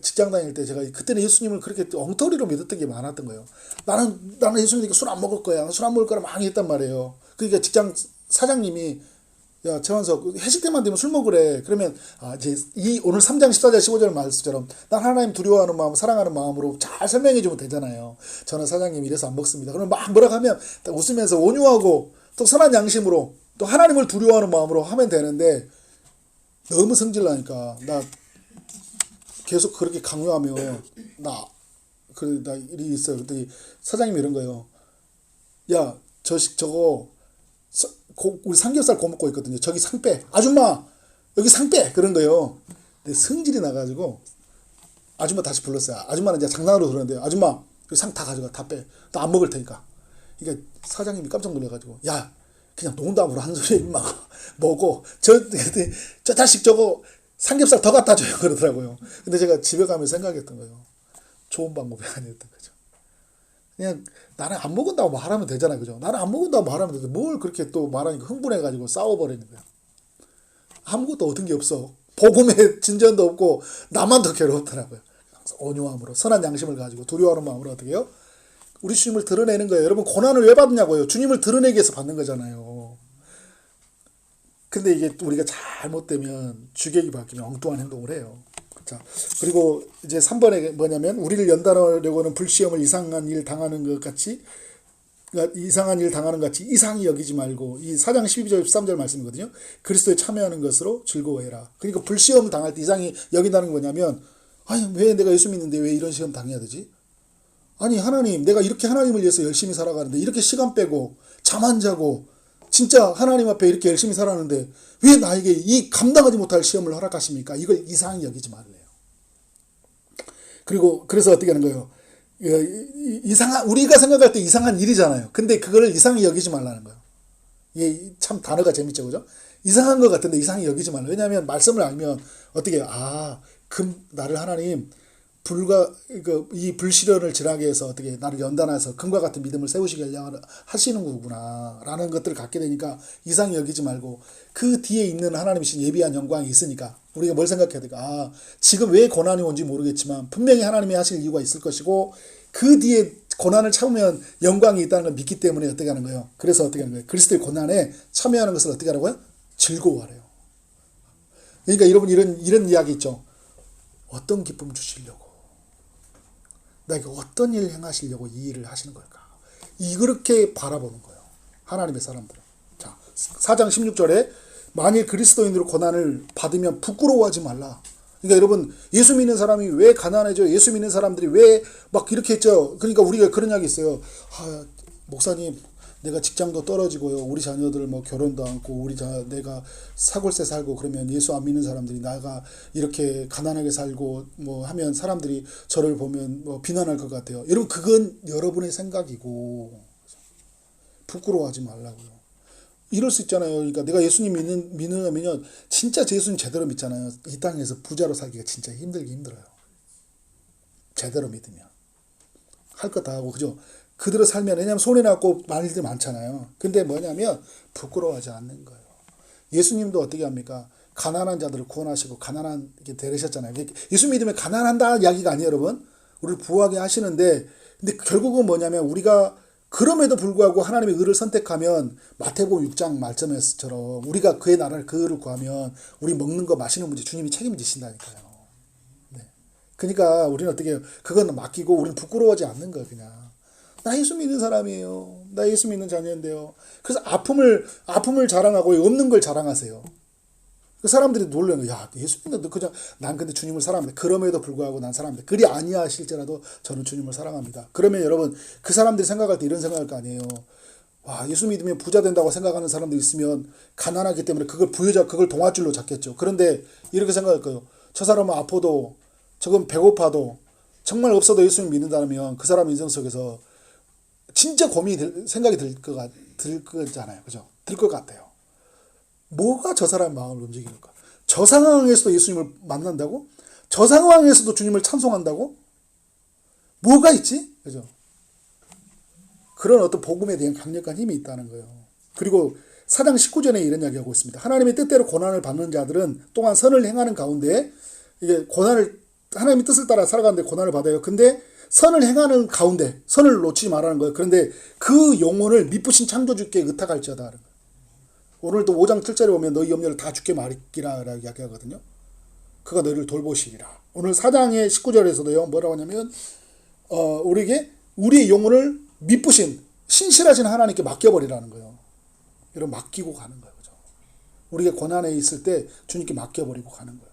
직장 다닐 때 그때는 예수님을 그렇게 엉터리로 믿었던 게 많았던 거예요. 나는 예수님께 술 안 먹을 거야. 술 안 먹을 거라 많이 했단 말이에요. 그러니까 직장 사장님이 야, 최원석, 회식 때만 되면 술 먹으래. 그러면, 이제, 오늘 3장 14절 15절 말씀처럼, 난 하나님 두려워하는 마음, 사랑하는 마음으로 잘 설명해주면 되잖아요. 저는 사장님 이래서 안 먹습니다. 그러면 막 뭐라고 하면, 웃으면서 온유하고, 또 선한 양심으로, 또 하나님을 두려워하는 마음으로 하면 되는데, 너무 성질나니까, 나 계속 그렇게 강요하면, 나 일이 있어요. 그랬더니 사장님이 이런 거예요. 야, 저거, 우리 삼겹살 구워 먹고 있거든요. 저기 상 빼. 아줌마! 여기 상 빼! 그런 거예요. 근데 성질이 나가지고, 아줌마 다시 불렀어요. 아줌마는 이제 장난으로 그러는데요. 아줌마, 상 다 가져가. 다 빼. 나 안 먹을 테니까. 그러니까 사장님이 깜짝 놀라가지고, 야, 그냥 농담으로 한 소리 임마. 먹어. 저 자식 저거 삼겹살 더 갖다 줘요. 그러더라고요. 근데 제가 집에 가면서 생각했던 거예요. 좋은 방법이 아니었던 거죠. 그냥 나는 안 먹은다고 말하면 되잖아요. 그죠? 나는 안 먹은다고 말하면 되는데 뭘 그렇게 또 말하니까 흥분해가지고 싸워버리는 거야. 아무것도 얻은 게 없어. 복음의 진전도 없고 나만 더 괴로웠더라고요. 온유함으로 선한 양심을 가지고 두려워하는 마음으로 어떻게 해요? 우리 주님을 드러내는 거예요. 여러분 고난을 왜 받냐고요? 주님을 드러내기 위해서 받는 거잖아요. 근데 이게 우리가 잘못되면 주객이 바뀌면 엉뚱한 행동을 해요. 자, 그리고 이제 3번에 뭐냐면 우리를 연단하려고는 불시험을 이상한 일 당하는 것 같이 이상히 여기지 말고 이 4장 12절 13절 말씀이거든요. 그리스도에 참여하는 것으로 즐거워해라. 그러니까 불시험 당할 때 이상히 여긴다는 게 뭐냐면 아니 왜 내가 예수 믿는데 왜 이런 시험 당해야 되지? 아니 하나님 내가 이렇게 하나님을 위해서 열심히 살아가는데 이렇게 시간 빼고 잠 안 자고 진짜 하나님 앞에 이렇게 열심히 살았는데 왜 나에게 이 감당하지 못할 시험을 허락하십니까? 이걸 이상히 여기지 말래요. 그리고 그래서 어떻게 하는 거예요? 우리가 생각할 때 이상한 일이잖아요. 근데 그거를 이상히 여기지 말라는 거예요. 이게 참 단어가 재밌죠, 그죠? 이상한 것 같은데 이상히 여기지 말라. 왜냐하면 말씀을 알면 어떻게 나를 하나님 이 불시련을 지나게 해서 어떻게 나를 연단해서 금과 같은 믿음을 세우시게 하시는 거구나 라는 것들을 갖게 되니까 이상히 여기지 말고 그 뒤에 있는 하나님이신 예비한 영광이 있으니까 우리가 뭘 생각해야 될까? 지금 왜 고난이 온지 모르겠지만 분명히 하나님이 하실 이유가 있을 것이고 그 뒤에 고난을 참으면 영광이 있다는 걸 믿기 때문에 어떻게 하는 거예요? 그래서 어떻게 하는 거예요? 그리스도의 고난에 참여하는 것을 어떻게 하라고요? 즐거워하래요. 그러니까 여러분 이런 이야기 있죠. 어떤 기쁨 주시려고, 나에게 어떤 일을 행하시려고 이 일을 하시는 걸까? 그렇게 바라보는 거예요. 하나님의 사람들은. 자, 4장 16절에 만일 그리스도인으로 고난을 받으면 부끄러워하지 말라. 그러니까 여러분, 예수 믿는 사람이 왜 가난해져? 예수 믿는 사람들이 왜 막 이렇게 했죠? 그러니까 우리가 그런 이야기 있어요. 목사님, 내가 직장도 떨어지고요. 우리 자녀들 뭐 결혼도 않고 내가 사골세 살고 그러면 예수 안 믿는 사람들이 나가 이렇게 가난하게 살고 뭐 하면 사람들이 저를 보면 뭐 비난할 것 같아요. 여러분, 그건 여러분의 생각이고 부끄러워하지 말라고요. 이럴 수 있잖아요. 그러니까 내가 예수님 믿으면요, 진짜 예수님 제대로 믿잖아요. 이 땅에서 부자로 살기가 진짜 힘들어요. 제대로 믿으면 할 것 다 하고, 그죠? 그대로 살면, 왜냐면 손해났고 많은 일들이 많잖아요. 근데 뭐냐면 부끄러워하지 않는 거예요. 예수님도 어떻게 합니까? 가난한 자들을 구원하시고 가난하게 되르셨잖아요. 예수 믿으면 가난한다 이야기가 아니에요, 여러분. 우리를 부하게 하시는데, 근데 결국은 뭐냐면 우리가 그럼에도 불구하고 하나님의 의를 선택하면 마태복음 6장 말씀에서처럼 우리가 그의 나라를 그를 구하면 우리 먹는 거 마시는 문제 주님이 책임지신다니까요. 네. 그러니까 우리는 어떻게 해요? 그건 맡기고 우리는 부끄러워하지 않는 거예요. 그냥 나 예수 믿는 사람이에요. 나 예수 믿는 자녀인데요. 그래서 아픔을 자랑하고 없는 걸 자랑하세요. 그 사람들이 놀라는 거예요. 야, 예수 믿는데 그냥 난 근데 주님을 사랑합니다. 그럼에도 불구하고 난 사랑합니다. 그리 아니하실지라도 저는 주님을 사랑합니다. 그러면 여러분, 그 사람들이 생각할 때 이런 생각할 거 아니에요. 와, 예수 믿으면 부자 된다고 생각하는 사람들이 있으면 가난하기 때문에 그걸 동아줄로 잡겠죠. 그런데 이렇게 생각할 거예요. 저 사람은 아파도, 저건 배고파도, 정말 없어도 예수님 믿는다면 그 사람 인생 속에서 진짜 생각이 들 거잖아요. 그죠? 들 것 같아요. 뭐가 저 사람의 마음을 움직일까? 저 상황에서도 예수님을 만난다고? 저 상황에서도 주님을 찬송한다고? 뭐가 있지? 그죠? 그런 어떤 복음에 대한 강력한 힘이 있다는 거예요. 그리고 4장 19절에 이런 이야기하고 있습니다. 하나님의 뜻대로 고난을 받는 자들은 또한 선을 행하는 가운데, 이게 하나님의 뜻을 따라 살아가는데 고난을 받아요. 근데 선을 행하는 가운데 선을 놓치지 말라는 거예요. 그런데 그 영혼을 미쁘신 창조주께 의탁할지어다 하는 거예요. 오늘도 5장 7절에 보면 너희 염려를 다 주께 맡기라 라고 이야기하거든요. 그가 너희를 돌보시리라. 오늘 4장의 19절에서도요, 뭐라고 하냐면 우리에게 우리의 영혼을 미쁘신 신실하신 하나님께 맡겨버리라는 거예요. 여러분, 맡기고 가는 거예요. 그죠? 우리가 고난에 있을 때 주님께 맡겨버리고 가는 거예요.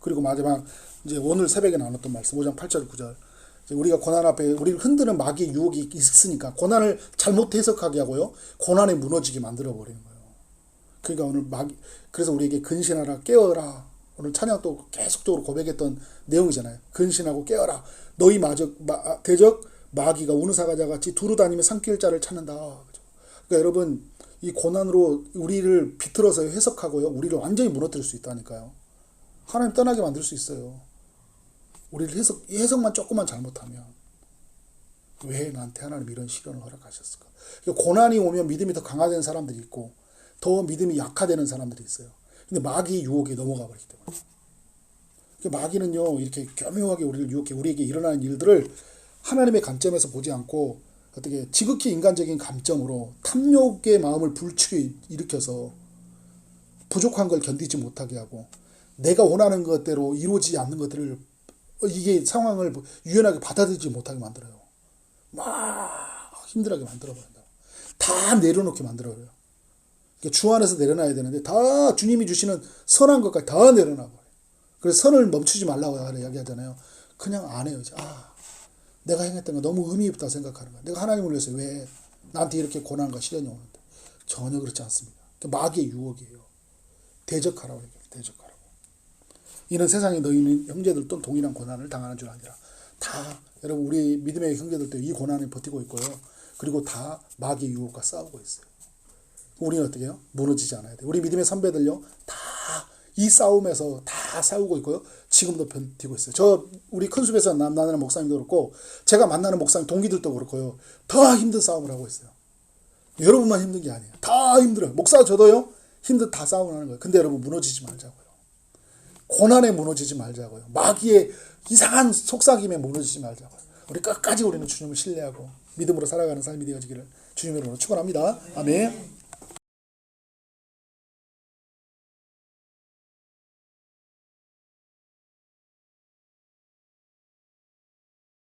그리고 마지막 이제 오늘 새벽에 나눴던 말씀 5장 8절 9절, 우리가 고난 앞에 우리를 흔드는 마귀의 유혹이 있으니까 고난을 잘못 해석하게 하고요, 고난에 무너지게 만들어 버리는 거예요. 그러니까 오늘 그래서 우리에게 근신하라, 깨어라. 오늘 찬양 또 계속적으로 고백했던 내용이잖아요. 근신하고 깨어라. 너희 대적 마귀가 우는 사자와 같이 두루 다니며 삼킬 자를 찾는다. 그러니까 여러분, 이 고난으로 우리를 비틀어서 해석하고요, 우리를 완전히 무너뜨릴 수 있다니까요. 하나님 떠나게 만들 수 있어요. 우리를 해석만 조금만 잘못하면. 왜 나한테 하나님 이런 시련을 허락하셨을까? 그러니까 고난이 오면 믿음이 더 강화되는 사람들이 있고 더 믿음이 약화되는 사람들이 있어요. 근데 마귀의 유혹에 넘어가 버리기 때문에. 그러니까 마귀는요, 이렇게 교묘하게 우리를 유혹해 우리에게 일어나는 일들을 하나님의 관점에서 보지 않고 어떻게 지극히 인간적인 감정으로 탐욕의 마음을 불추게 일으켜서 부족한 걸 견디지 못하게 하고 내가 원하는 것대로 이루어지지 않는 것들을, 이게 상황을 유연하게 받아들이지 못하게 만들어요. 막 힘들게 만들어버린다. 다 내려놓게 만들어버려요. 주 안에서 내려놔야 되는데 다 주님이 주시는 선한 것까지 다 내려놔버려요. 그래서 선을 멈추지 말라고 이야기하잖아요. 그냥 안 해요. 내가 행했던 거 너무 의미 없다 생각하는 거야. 내가 하나님을 위해서 왜 나한테 이렇게 고난과 시련이 오는데. 전혀 그렇지 않습니다. 마귀의 유혹이에요. 대적하라고 얘기해요. 대적하라고. 이는 세상에 너희는 형제들도 동일한 고난을 당하는 줄 아니라. 다 여러분, 우리 믿음의 형제들도 이 고난을 버티고 있고요. 그리고 다 마귀의 유혹과 싸우고 있어요. 우리는 어떻게 해요? 무너지지 않아야 돼요. 우리 믿음의 선배들요, 다 이 싸움에서 다 싸우고 있고요. 지금도 버티고 있어요. 우리 큰숲에서 만나는 목사님도 그렇고, 제가 만나는 목사님 동기들도 그렇고요. 다 힘든 싸움을 하고 있어요. 여러분만 힘든 게 아니에요. 다 힘들어요. 목사 저도요, 다 싸움을 하는 거예요. 근데 여러분, 무너지지 말자고요. 고난에 무너지지 말자고요. 마귀의 이상한 속삭임에 무너지지 말자고요. 우리 끝까지 우리는 주님을 신뢰하고 믿음으로 살아가는 삶이 되어지기를 주님의 이름으로 축원합니다. 아멘.